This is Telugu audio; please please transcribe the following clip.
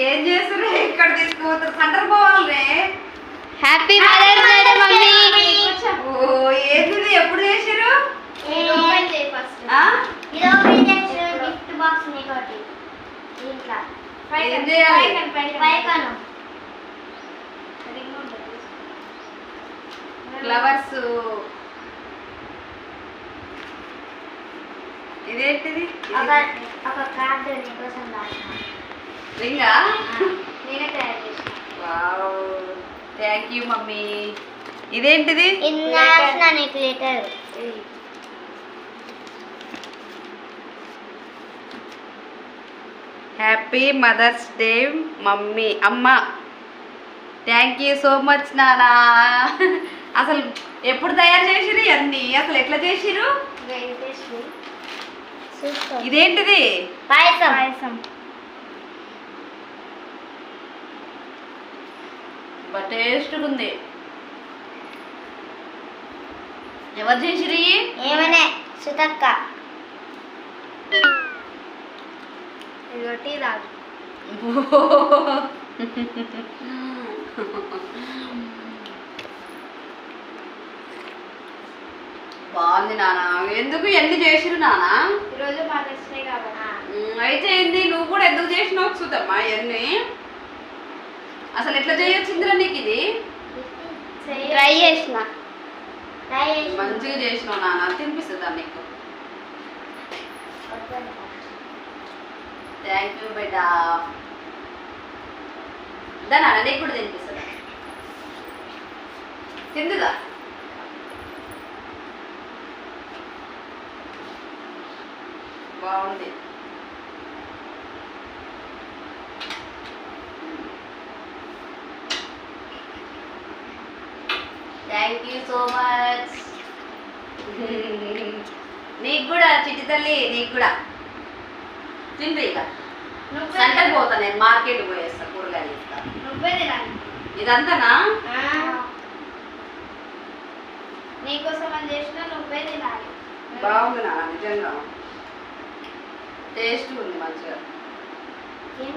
ఏం చేస్తారు ఇక్కడ తీసుకుపోతారు సెంటర్ పోవాలి. Happy mother's day mummy. ఓ ఏంటిది ఎప్పుడు చేసారు? గిఫ్ట్ బాక్స్ నీకోటి ఇంట్లో ఏం చేయాలి? పైకను ఫ్లవర్స్. ఇదేంటిది? ఒక కార్డు నీకోసం రాసిన రింగా? నేనే తయారు చేసిన. Wow thank you mummy. ఇదేంటిది? ఇది రాసిన నీకు letter. Happy mother's day mummy అమ్మ. థ్యాంక్ యూ సో మచ్ నానా. అసలు ఎప్పుడు తయారు చేసిరు అన్నీ? అసలు ఎట్లా చేసిరు? ఇదేంటిది? పాయసం. టేస్ట్గా ఉంది. ఎవరు చేసిరు? ఏమనే సుతక్క. ఇదొట్టి రాదు. బాగుంది నానా. ఎందుకు ఎన్ని చేసిరు నానా? ఈరోజు మదర్స్ డే కాబట్టి. అయితే ఏంది నువ్వు కూడా ఎందుకు చేసినావు చూద్దామా ఇవన్నీ? అసలు ఎట్లా చేయొచ్చిందిరా నీకు ఇది? ట్రై చేసిన. మంచిగా చేసినావు నాన్న. తినిపిస్తుందా నీకు? థ్యాంక్ యూ బేటా. దానా నీకు కూడా తినిపిస్తుందా? తిందుదా? బాగుంది. Thank you so much. నీకు కూడా చిట్టి తల్లి, నీకు కూడా తిండి. ఇక సెంటర్ పోతా నేను, మార్కెట్ పోయేస్తా, కూరగాయలు ఇస్తా. నువ్వే తినాలి. ఇదంతానా? నీకోసం అని చేసినా నువ్వే తినాలి. బాగుంది నా నిజంగా. టేస్ట్ ఉంది మంచిగా. ఏం